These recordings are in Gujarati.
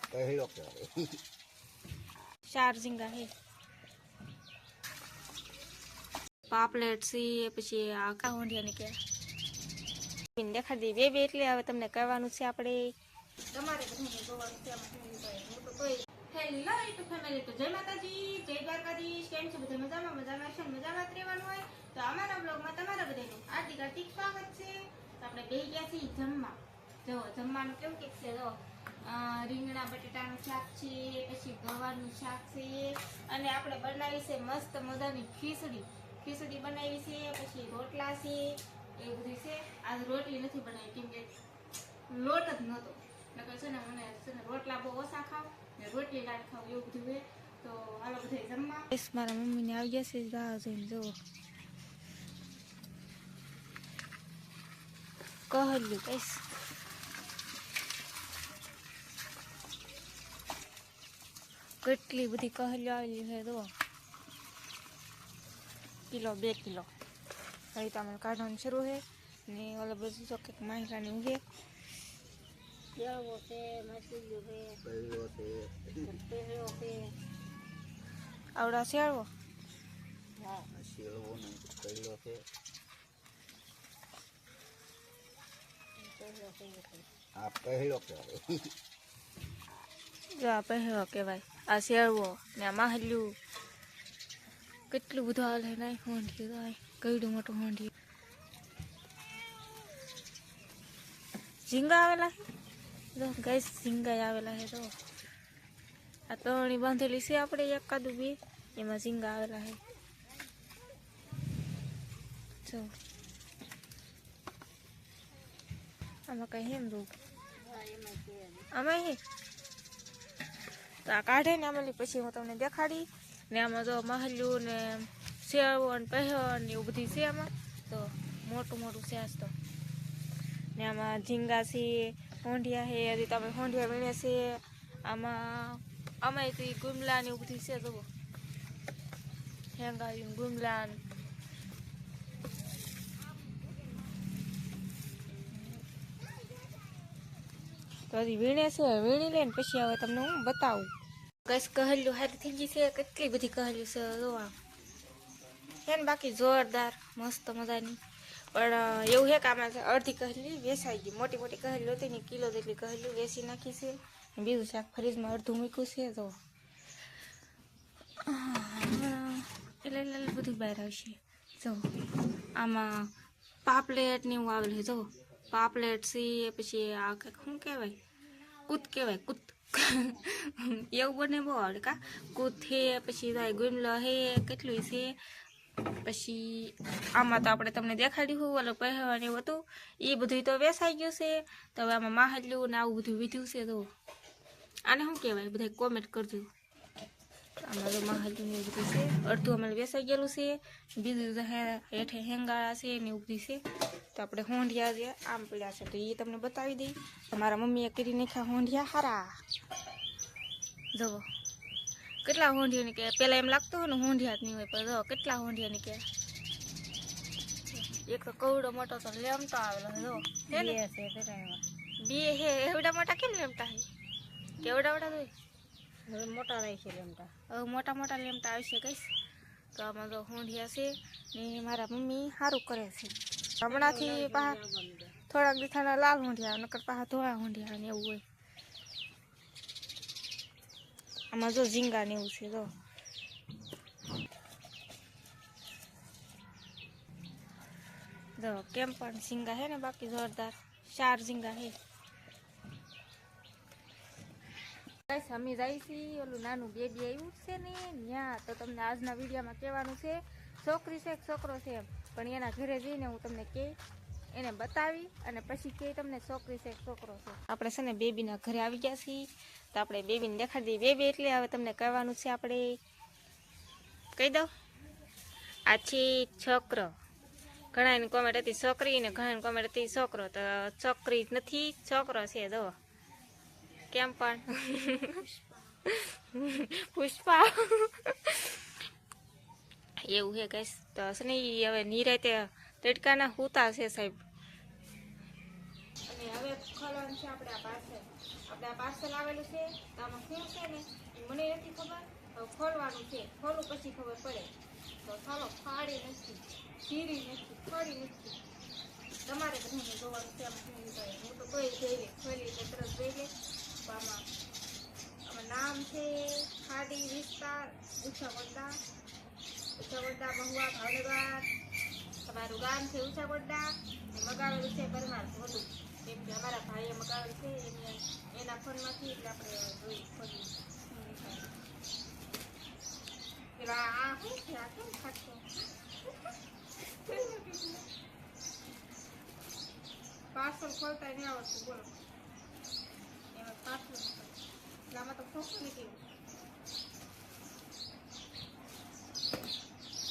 पहलो चार झींगा है पापलेट सी પછી આખા હોંડિયા ને કે પિન દેખાડી દે બે એટલે હવે તમને કહેવાનું છે આપણે તમારે બધાને જોવાનું છે હું તો કોઈ હેલો યુટ્યુબ ફેમિલી તો જય માતાજી જય દ્વારકાધીશ કેમ છો બધા મજામાં છે મજામાં જ રહેવાનું હોય તો અમારા બ્લોગમાં તમારા બધાનું હાર્દિક સ્વાગત છે તો આપણે બેહી ગયા છીએ જમવા જો જમવાનું કેવું કે છે જો રીંગણા બટેટાનું શાક છે પછી ગવારનું શાક છે અને આપણે બનાવી છે મસ્ત મજાની ખીચડી બનાવી છે પછી રોટલા છે એ બધું છે આજ રોટલી નથી બનાવી કેમ કે લોટ જ નહોતો નકર છે ને મને છે ને રોટલા બહુ ઓછા ખાવ ને રોટલી લાડ ખાવ એવું બધું હોય તો હાલો બધા જમવા મારા મમ્મીને આવી જશે રાહ જોઈને જુઓ કહ્યું કઈશ કેટલી બધી કહલ્યો આવેલી છે તો કિલો 2 કિલો હવે તો અમારે કાઢવાનું શરૂ છે ને ઓલો બધું તો કંઈક માંગલાની ઊંઘે આવડા શેળવો પહેલો કહેવાય આ શેળવો ને આ માહલ્યું કેટલું બધું હાલે નહીં હોંઢિયું કઈડું મોટું હોંઢિયું ઝીંગા આવેલા છે ગેસ ઝીંગા આવેલા છે તો આ તણી બાંધેલી છે આપણે એકાદું બે એમાં ઝીંગા આવેલા છે જો આમાં કઈ હેમ દઉં આમાં હે તો આ કાઢે ને આમાં પછી હું તમને દેખાડી ને આમાં જો મહલ્યું ને શેળવો ને પહેર ને એવું બધું છે આમાં તો મોટું છે આજ તો ને આમાં ઝીંગા છે હોંઢિયા છે હજી તમે હોંઢિયા વીણે છે આમાં તો ગુમલા ને એવું બધું છે જુઓ હેંગાયું ગુમલા તો હજી વીણે છે વીણી લે ને પછી હવે તમને હું બતાવું કઈશ કહલ્યું હારી થઈ ગઈ છે કેટલી બધી કહલ્યું છે જોવા છે ને બાકી જોરદાર મસ્ત મજાની પણ એવું છે કે આમાં અડધી કહલી વેસાઈ ગઈ મોટી કહલી હતી ને કિલો જેટલી કહલ્યું વેસી નાખી છે બીજું શાક ફ્રીજમાં અડધું મૂક્યું છે તો એટલે બધું બહાર આવશે જો આમાં પાપલેટ ને એવું આવેલું જો પાપલેટ છે પછી આ કંઈક શું કહેવાય કૂત કહેવાય કૂત એવું બને બહુ આવડે કા કૂત છે પછી ગુમલો હે કેટલું છે પછી આમાં તો આપણે તમને દેખાડ્યું ઓલો પહેરવાનું એવું હતું એ બધું તો વેસાઈ ગયું છે તો હવે આમાં માહલ્યું ને આવું બધું વીધ્યું છે તો આને શું કહેવાય બધા કોમેન્ટ કરજો આમાં તો માહલ્યું ને એવું બધું છે અડધું અમારે વેસાઈ ગયેલું છે બીજું હેઠે હેંગાળા છે ને એવું બધું છે તો આપણે હોંઢિયા જે આમ પડ્યા છે તો એ તમને બતાવી દઈ મારા મમ્મીએ કરી નાખ્યા હોંઢિયા હારા જવો કેટલા હોંઢિયા ની કે પેલા એમ લાગતું હોય ને હોંઢિયા જ નહીં હોય પણ જો કેટલા હોંઢિયા ની કે એક તો કવડો મોટો તો લેમતો આવેલો જો બે હે એવડા મોટા કેમ લેમતા હે કેવડા હોય મોટા રહે છે લેમતા હવે મોટા લેમતા આવશે કઈશ તો આમાં તો હોંઢિયા છે ને મારા મમ્મી સારું કરે છે હમણાંથી પાછા થોડાક દીથાના લાલ હોંઢિયા નકર પાછા ધોળા હોંઢિયા ને એવું હોય આમાં જો ઝીંગા ને એવું છે જો કેમ પણ ઝીંગા હે ને બાકી જોરદાર 4 ઝીંગા હે અમે જાય છીએ ઓલું નાનું બેબી આવ્યું છે ને ત્યાં તો તમને આજના વિડીયોમાં કહેવાનું છે છોકરી છે છોકરો છે પણ એના ઘરે જઈને હું તમને એને બતાવી અને પછી કે તમને છોકરી છે છોકરો છે આપણે છે ને બેબીના ઘરે આવી ગયા છીએ તો આપણે બેબીને દેખાડી દઈએ બેબી એટલે હવે તમને કહેવાનું છે આપણે કહી દઉં આ છે છોકરો ઘણાની કોમેન્ટ હતી છોકરી ને ઘણાની કોમેન્ટ હતી છોકરો તો છોકરી નથી છોકરો છે જો કેમ પણ પુષ્પા એવું છે કઈશ તો હશે હવે નિરાતે તડકાના હુતા છે સાહેબ અને હવે ખોલવાનું છે આપણે આ આપણે આ પાર્સલ આવેલું છે તો આમાં શું છે ને મને નથી ખબર, તો ખોલવાનું છે, ખોલું પછી ખબર પડે. તો ચાલો, ફાડી નથી, ચીરી નથી, ફાડી નથી, તમારે બધાને જોવાનું છે આમાં શું નીકળે. હું તો કોઈ જોઈ લે, ખોલી એટલે તરત જોઈ લે. તો આમાં નામ છે ખાડી વિસ્તાર ઊંચાગોડા, ઊંચાગોડા મહુવા ભાવનગર. તમારું ગામ છે ઊંચાગોડા, મગાવેલું છે પરમાર વધુ, કેમ કે અમારા ભાઈએ મગાવેલું છે એના ફોનમાંથી, એટલે આપણે જોઈ ખોલી. પેલા આ શું છે, આ કેમ ખાટો પાર્સલ ખોલતા નહીં આવડતું, બોલો. એમાં પાર્સલ આમાં તો ખોખું નીકળ્યું.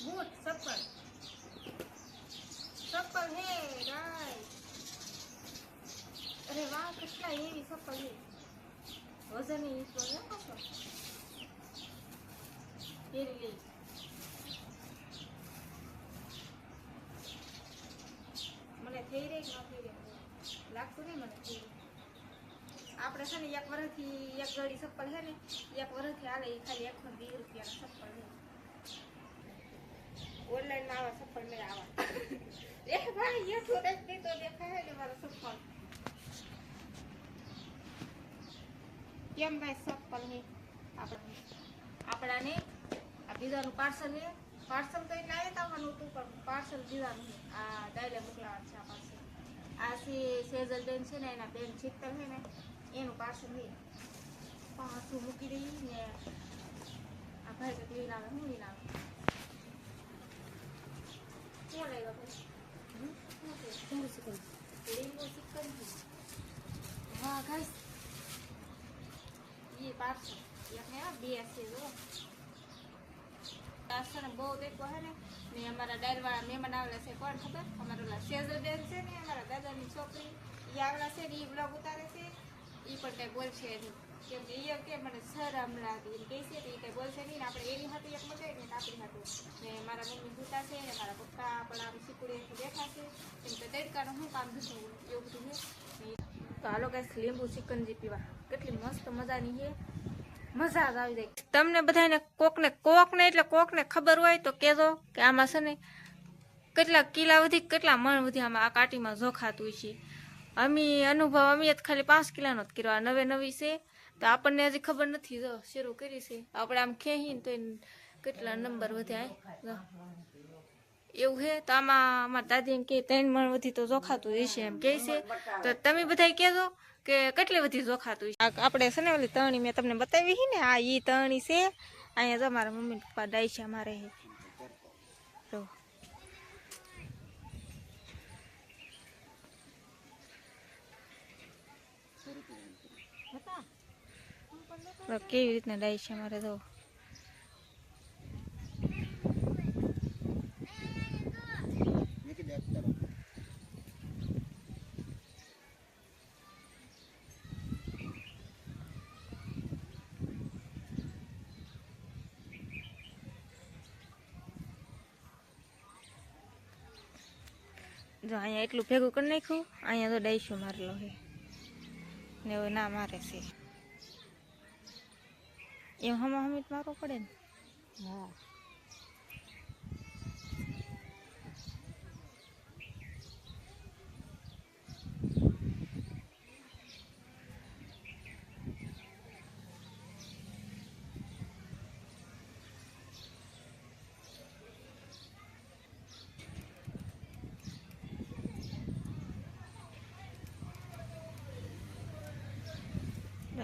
બૂટ ચપ્પલ, ચપ્પલ હે ગાય. અરે વાહ, કેટલા એવી ચપ્પલ છે, વજન એ પહેરી લઈ. મને થઈ રહી ન થઈ રહી લાગતું નહીં, મને થઈ રહી. આપણે છે ને એક વર્ષથી એક ગાડી ચપ્પલ છે ને એક વર્ષથી હાલે, એ ખાલી 120 રૂપિયાના ચપ્પલ છે. ઓનલાઈનમાં આવા ચપ્પલ નહીં આવા. એ ભાઈ એટલું નથી તો દેખાય ને મારા ચપ્પલ. કેમ ભાઈ ચપ્પલ છે આપણાને. આ બીજાનું પાર્સલ છે, પાર્સલ તો એટલે આવી આવવાનું હતું, પણ પાર્સલ દીવાનું છે. આ ડાયલે મોકલાવાનું છે આ પાર્સલ. આ સેજલ બેન છે ને, એના બેન શીતલ છે ને, એનું પાર્સલ છે. પાછું મૂકી દઈ ને આ ભાઈ કંઈક લઈને આવે. હું લઈને આવે શું લાગ્યો ભાઈ? લીંબુ ચિકન. હા ગાઈસ, એ પાર્સલ એક ને બે છે જો. પાર્સલ બહુ દેખો હે ને અમારા ડાયરવાળા મહેમાન આવેલા છે. કોણ ખબર? અમારા ઓલા સેજલ બેન છે ને, અમારા દાદાની છોકરી, એ આવેલા છે ને, એ બ્લોગ ઉતારે છે. એ પણ કંઈ બોલશે નહીં, કેમ કે એ કે મને શરમ લાગે એમ કહે છે. તો એ કંઈ બોલશે નહીં ને. આપણે એની હાથે એક મગાવી ને આપણી હાથે. ને મારા મમ્મી સૂતા છે ને મારા પપ્પા પણ આમ શીકુડી બેઠા છે. કેમ કે તડકાનું શું કામ થતું હોય એવું બધું છે. તો હાલો ગાઈસ, લીંબુ ચિકનજી પીવા. કેટલી મસ્ત મજાની છે, મજા જ આવી જાય. તમને બધાને કોકને એટલે કોકને ખબર હોય તો કહેજો કે આમાં છે ને કેટલા કિલા વધી કેટલા મણ વધી આમાં આ કાટીમાં જોખાતું છે. અનુભવ અમે ખાલી 5 કિલાનો જ કર્યો. નવે નવી છે તો આપણને હજી ખબર નથી. જો શરૂ કરી છે આપણે આમ ખેહીને તો કેટલા નંબર વધ્યા એવું છે. તો આમાં અમારા દાદી એમ કે 3 મણ વધી તો જોખાતું હશે એમ કહે છે. તો તમે બધા કહેજો કે કેટલી બધી જોખાતું છે. આપણે છે ને ઓલી તણી મેં તમને બતાવી ને, આ ઈ તણી છે. અહીંયા જો મારા મમ્મી પપ્પા ડાયસા મારે છે. તો કેવી રીતના ડાયસા મારે જો. જો અહીંયા એટલું ભેગું કરી નાખ્યું. અહીંયા તો ડાયસો મારેલો છે ને હવે ના મારે છે એમ હમીટ મારવો પડે ને. હા,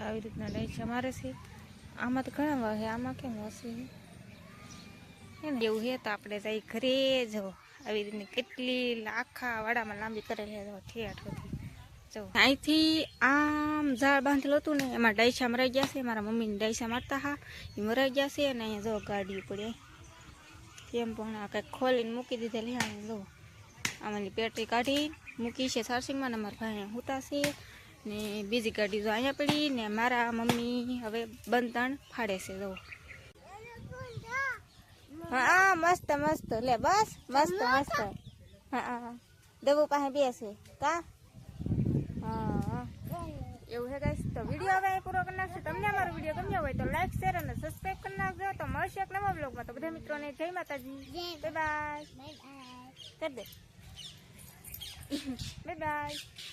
આવી રીતના ડાયસા મારે છે. આમાં તો ઘણા વાગે, આમાં કેમ હશે એવું છે. તો આપણે જઈ ઘરે જો આવી રીતની કેટલી આખા વાડામાં લાંબી કરેલી ઠેઠથી જો. અહીંથી આમ ઝાડ બાંધેલું હતું ને, એમાં ડાયસા મરાઈ ગયા છે. મારા મમ્મીને ડાયસા મારતા હા, એ મરાઈ ગયા છે. અને અહીંયા જો ગાડી પડે એમ પણ આ કંઈક ખોલીને મૂકી દીધેલી. અહીંયા જો આમાંની બેટરી કાઢી મૂકી છે ચાર્જિંગમાં ને મારા ભાઈને સૂતા છે. ને બીજી ગાડી જો અહીંયા પડી ને મારા મમ્મી હવે બંધણ ફાડે છે જો. હા મસ્ત મસ્ત લે બસ મસ્ત મસ્ત. હા દબુ પાસે બેસે કા. હા એવું છે ગાઈસ, તો વિડીયો હવે અહીં પૂરો કરી નાખશે. તમને અમારો વિડીયો ગમ્યો હોય તો લાઈક શેર અને સબસ્ક્રાઇબ કરી નાખજો. તો મળશે એક નવા બ્લોગમાં. તો બધા મિત્રોને જય માતાજી, બાય બાય કરી દે, બાય બાય.